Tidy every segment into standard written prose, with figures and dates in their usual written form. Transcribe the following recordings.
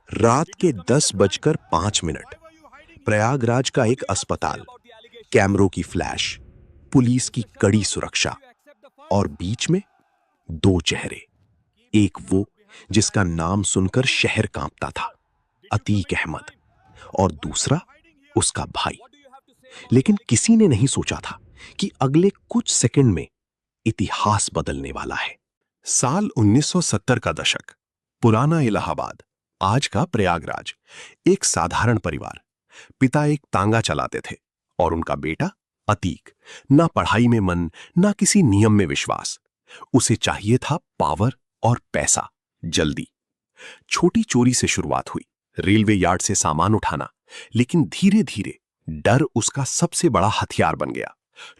रात के 10:05। प्रयागराज का एक अस्पताल, कैमरों की फ्लैश, पुलिस की कड़ी सुरक्षा और बीच में दो चेहरे। एक वो जिसका नाम सुनकर शहर कांपता था, अतीक अहमद, और दूसरा उसका भाई। लेकिन किसी ने नहीं सोचा था कि अगले कुछ सेकंड में इतिहास बदलने वाला है। साल 1970 का दशक, पुराना इलाहाबाद, आज का प्रयागराज। एक साधारण परिवार। पिता एक तांगा चलाते थे और उनका बेटा अतीक, ना पढ़ाई में मन, ना किसी नियम में विश्वास। उसे चाहिए था पावर और पैसा, जल्दी। छोटी चोरी से शुरुआत हुई, रेलवे यार्ड से सामान उठाना, लेकिन धीरे धीरे डर उसका सबसे बड़ा हथियार बन गया।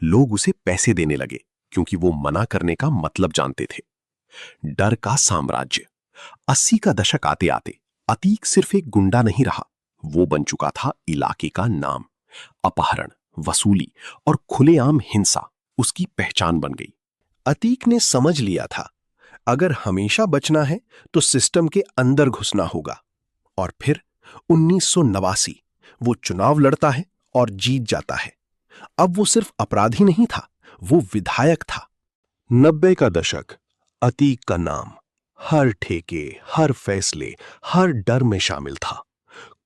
लोग उसे पैसे देने लगे क्योंकि वो मना करने का मतलब जानते थे। डर का साम्राज्य। 80 का दशक आते आते अतीक सिर्फ एक गुंडा नहीं रहा, वो बन चुका था इलाके का नाम। अपहरण, वसूली और खुलेआम हिंसा उसकी पहचान बन गई। अतीक ने समझ लिया था, अगर हमेशा बचना है तो सिस्टम के अंदर घुसना होगा। और फिर 1989 वो चुनाव लड़ता है और जीत जाता है। अब वो सिर्फ अपराधी नहीं था, वो विधायक था। 90 का दशक, अतीक का नाम हर ठेके, हर फैसले, हर डर में शामिल था।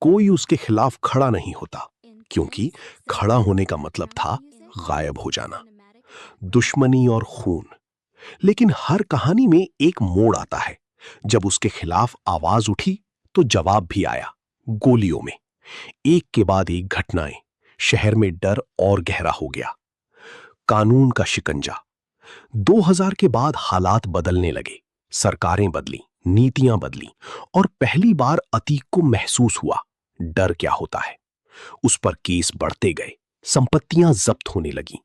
कोई उसके खिलाफ खड़ा नहीं होता, क्योंकि खड़ा होने का मतलब था गायब हो जाना। दुश्मनी और खून। लेकिन हर कहानी में एक मोड़ आता है। जब उसके खिलाफ आवाज उठी तो जवाब भी आया, गोलियों में। एक के बाद एक घटनाएं। शहर में डर और गहरा हो गया। कानून का शिकंजा। 2000 के बाद हालात बदलने लगे। सरकारें बदली, नीतियां बदली, और पहली बार अतीक को महसूस हुआ डर क्या होता है। उस पर केस बढ़ते गए, संपत्तियां जब्त होने लगीं।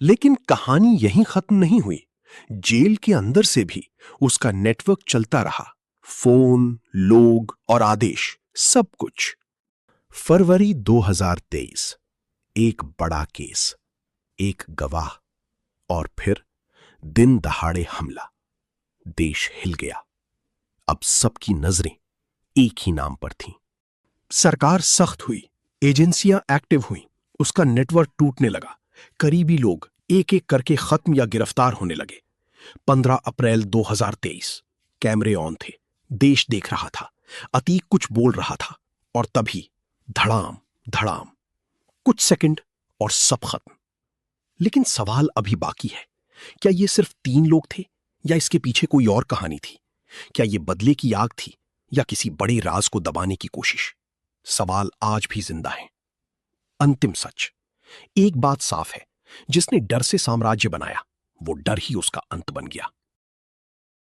लेकिन कहानी यहीं खत्म नहीं हुई। जेल के अंदर से भी उसका नेटवर्क चलता रहा। फोन, लोग और आदेश, सब कुछ। फरवरी 2023, एक बड़ा केस, एक गवाह, और फिर दिन दहाड़े हमला। देश हिल गया। अब सबकी नजरें एक ही नाम पर थीं। सरकार सख्त हुई, एजेंसियां एक्टिव हुईं, उसका नेटवर्क टूटने लगा। करीबी लोग एक एक करके खत्म या गिरफ्तार होने लगे। 15 अप्रैल 2023, कैमरे ऑन थे, देश देख रहा था। अतीक कुछ बोल रहा था, और तभी धड़ाम धड़ाम, कुछ सेकंड और सब खत्म। लेकिन सवाल अभी बाकी है। क्या ये सिर्फ 3 लोग थे, या इसके पीछे कोई और कहानी थी? क्या ये बदले की आग थी, या किसी बड़े राज को दबाने की कोशिश? सवाल आज भी जिंदा है। अंतिम सच। एक बात साफ है, जिसने डर से साम्राज्य बनाया, वो डर ही उसका अंत बन गया।